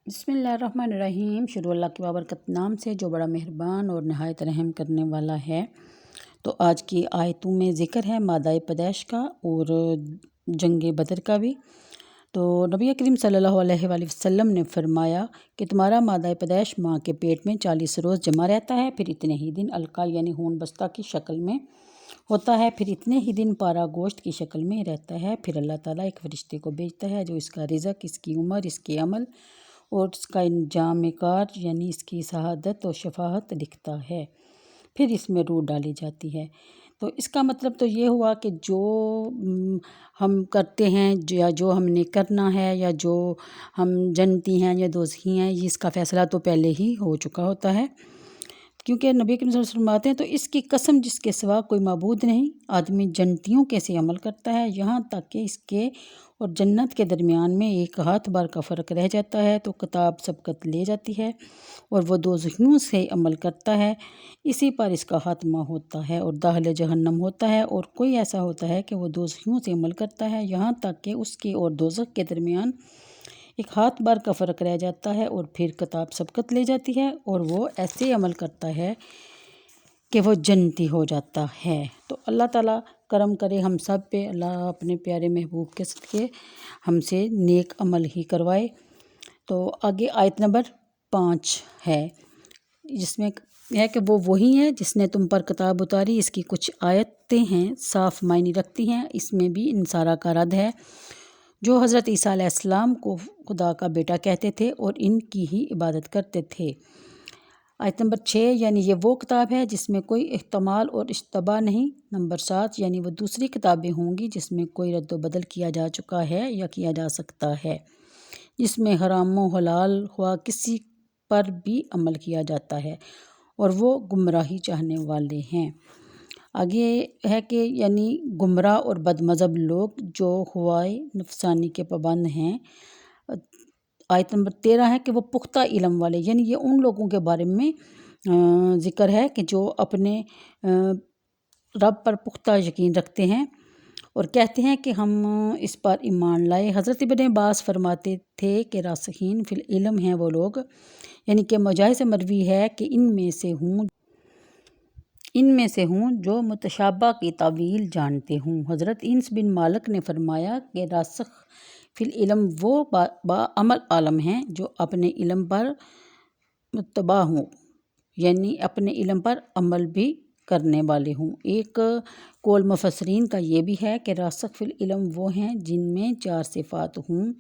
بسم اللہ الرحمن الرحیم۔ شروع اللہ کے بابرکت نام سے جو بڑا مہربان اور نہایت رحم کرنے والا ہے۔ تو آج کی آیتوں میں ذکر ہے مادہ پیدائش کا اور جنگ بدر کا بھی۔ تو نبی کریم صلی اللہ علیہ وآلہ وسلم نے فرمایا کہ تمہارا مادہ پیدائش ماں کے پیٹ میں 40 روز جمع رہتا ہے، پھر اتنے ہی دن القاء یعنی خون بستہ کی شکل میں ہوتا ہے، پھر اتنے ہی دن پارا گوشت کی شکل میں رہتا ہے، پھر اللہ تعالیٰ ایک فرشتے کو بھیجتا ہے جو اس کا رزق، اس کی عمر، اس کے عمل اور اس کا انجام کار یعنی اس کی شہادت اور شفاعت لکھتا ہے، پھر اس میں روح ڈالی جاتی ہے۔ تو اس کا مطلب تو یہ ہوا کہ جو ہم کرتے ہیں یا جو ہم نے کرنا ہے یا جو ہم جنتی ہیں یا دوزخی ہیں، اس کا فیصلہ تو پہلے ہی ہو چکا ہوتا ہے، کیونکہ نبی کریم صلی اللہ علیہ وسلم فرماتے ہیں تو اس کی قسم جس کے سوا کوئی معبود نہیں، آدمی جنتیوں کیسے عمل کرتا ہے یہاں تک کہ اس کے اور جنت کے درمیان میں ایک ہاتھ بھر کا فرق رہ جاتا ہے تو کتاب سبقت لے جاتی ہے اور وہ دوزخیوں سے عمل کرتا ہے، اسی پر اس کا خاتمہ ہوتا ہے اور داخل جہنم ہوتا ہے، اور کوئی ایسا ہوتا ہے کہ وہ دوزخیوں سے عمل کرتا ہے یہاں تک کہ اس کے اور دوزخ کے درمیان ایک ہاتھ بھر کا فرق رہ جاتا ہے اور پھر کتاب سبقت لے جاتی ہے اور وہ ایسے عمل کرتا ہے کہ وہ جنتی ہو جاتا ہے۔ تو اللہ تعالیٰ کرم کرے ہم سب پہ، اللہ اپنے پیارے محبوب کے صدقے ہم سے نیک عمل ہی کروائے۔ تو آگے آیت نمبر 5 ہے جس میں ہے کہ وہ وہی ہے جس نے تم پر کتاب اتاری، اس کی کچھ آیتیں ہیں صاف معنی رکھتی ہیں، اس میں بھی انصارہ کا رد ہے جو حضرت عیسیٰ علیہ السلام کو خدا کا بیٹا کہتے تھے اور ان کی ہی عبادت کرتے تھے۔ آیت نمبر 6 یعنی یہ وہ کتاب ہے جس میں کوئی احتمال اور اشتباہ نہیں۔ نمبر 7 یعنی وہ دوسری کتابیں ہوں گی جس میں کوئی رد و بدل کیا جا چکا ہے یا کیا جا سکتا ہے، جس میں حرام و حلال ہوا کسی پر بھی عمل کیا جاتا ہے اور وہ گمراہی چاہنے والے ہیں۔ آگے ہے کہ یعنی گمراہ اور بد مذہب لوگ جو ہوائے نفسانی کے پابند ہیں۔ آیت نمبر 13 ہے کہ وہ پختہ علم والے، یعنی یہ ان لوگوں کے بارے میں ذکر ہے کہ جو اپنے رب پر پختہ یقین رکھتے ہیں اور کہتے ہیں کہ ہم اس پر ایمان لائے۔ حضرت ابن عباس فرماتے تھے کہ راسخین فی العلم ہیں وہ لوگ، یعنی کہ مجاہد سے مروی ہے کہ ان میں سے ہوں جو متشابہ کی تعویل جانتے ہوں۔ حضرت انس بن مالک نے فرمایا کہ راسخ فی العلم وہ باعمل عالم ہیں جو اپنے علم پر متبع ہوں، یعنی اپنے علم پر عمل بھی کرنے والے ہوں۔ ایک قول مفسرین کا یہ بھی ہے کہ راسخ فی العلم وہ ہیں جن میں 4 صفات ہوں: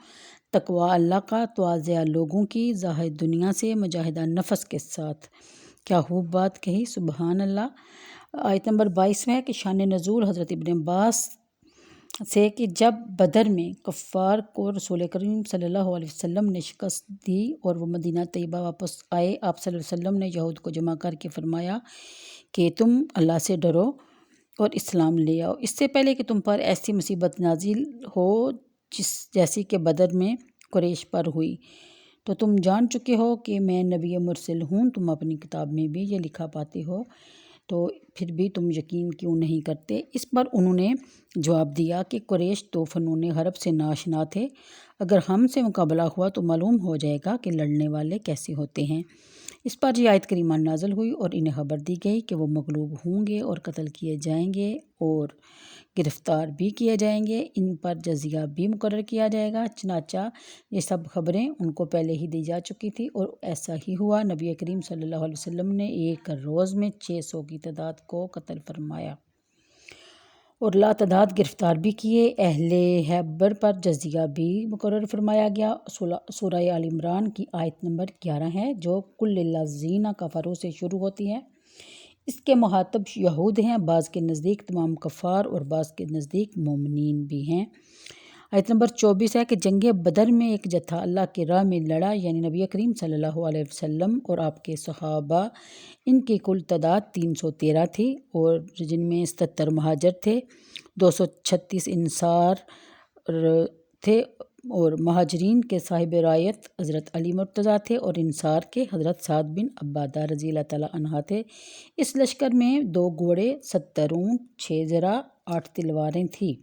تقویٰ اللہ کا، تواضع لوگوں کی، زاہد دنیا سے، مجاہدہ نفس کے ساتھ۔ کیا خوب بات کہی، سبحان اللہ۔ آیت نمبر 22 میں ہے کہ شان نزول حضرت ابن عباس سے کہ جب بدر میں کفار کو رسول کریم صلی اللہ علیہ وسلم نے شکست دی اور وہ مدینہ طیبہ واپس آئے، آپ صلی اللہ علیہ وسلم نے یہود کو جمع کر کے فرمایا کہ تم اللہ سے ڈرو اور اسلام لے آؤ، اس سے پہلے کہ تم پر ایسی مصیبت نازل ہو جیسی کہ بدر میں قریش پر ہوئی، تو تم جان چکے ہو کہ میں نبی مرسل ہوں، تم اپنی کتاب میں بھی یہ لکھا پاتے ہو، تو پھر بھی تم یقین کیوں نہیں کرتے؟ اس پر انہوں نے جواب دیا کہ قریش تو فنون حرب سے ناشنا تھے، اگر ہم سے مقابلہ ہوا تو معلوم ہو جائے گا کہ لڑنے والے کیسے ہوتے ہیں۔ اس پر یہ آیت کریمہ نازل ہوئی اور انہیں خبر دی گئی کہ وہ مغلوب ہوں گے اور قتل کیے جائیں گے اور گرفتار بھی کیے جائیں گے، ان پر جزیہ بھی مقرر کیا جائے گا۔ چنانچہ یہ سب خبریں ان کو پہلے ہی دی جا چکی تھی اور ایسا ہی ہوا۔ نبی کریم صلی اللہ علیہ وسلم نے ایک روز میں 600 کی تعداد کو قتل فرمایا اور لاتعداد گرفتار بھی کیے۔ اہل خیبر پر جزیہ بھی مقرر فرمایا گیا۔ سورہ آل عمران کی آیت نمبر 11 ہے جو کل الذین کفروا سے شروع ہوتی ہے۔ اس کے مخاطب یہود ہیں، بعض کے نزدیک تمام کفار اور بعض کے نزدیک مومنین بھی ہیں۔ آیت نمبر 24 ہے کہ جنگ بدر میں ایک جتھا اللہ کی راہ میں لڑا، یعنی نبی کریم صلی اللہ علیہ وسلم اور آپ کے صحابہ، ان کی کل تعداد 313 تھی اور جن میں 77 مہاجر تھے، 236 انصار تھے اور مہاجرین کے صاحب رایت حضرت علی مرتضیٰ تھے اور انصار کے حضرت سعد بن عبادہ رضی اللہ تعالیٰ عنہ تھے۔ اس لشکر میں 2 گھوڑے، 70 اونٹ، 6 زرہ، 8 تلواریں تھیں۔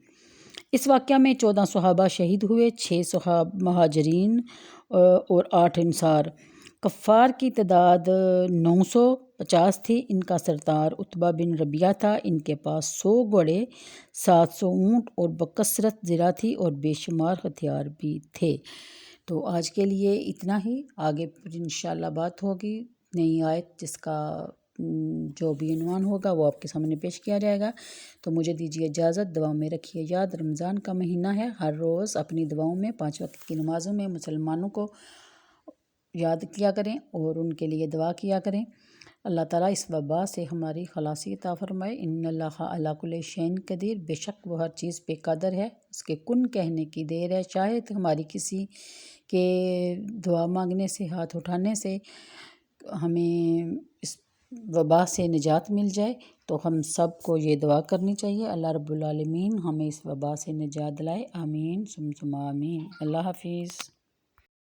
اس واقعہ میں 14 صحابہ شہید ہوئے، 6 مہاجرین اور 8 انصار۔ کفار کی تعداد 950 تھی۔ ان کا سردار عتبہ بن ربیعہ تھا۔ ان کے پاس 100 گھوڑے، 700 اونٹ اور بکثرت زرع تھی اور بے شمار ہتھیار بھی تھے۔ تو آج کے لیے اتنا ہی، آگے پھر انشاءاللہ بات ہوگی نئی آیت جس کا جو بھی عنوان ہوگا وہ آپ کے سامنے پیش کیا جائے گا۔ تو مجھے دیجیے اجازت، دعاؤں میں رکھیے یاد رمضان کا مہینہ ہے، ہر روز اپنی دعاؤں میں 5 وقت کی نمازوں میں مسلمانوں کو یاد کیا کریں اور ان کے لیے دعا کیا کریں۔ اللہ تعالیٰ اس وبا سے ہماری خلاصی عطا فرمائے۔ ان اللہ علی کل شیء قدیر، بے شک وہ ہر چیز پہ قادر ہے، اس کے کن کہنے کی دیر ہے۔ شاید ہماری کسی کے دعا مانگنے سے، ہاتھ اٹھانے سے ہمیں اس وبا سے نجات مل جائے، تو ہم سب کو یہ دعا کرنی چاہیے، اللہ رب العالمین ہمیں اس وبا سے نجات دلائے، آمین ثم آمین۔ اللہ حافظ۔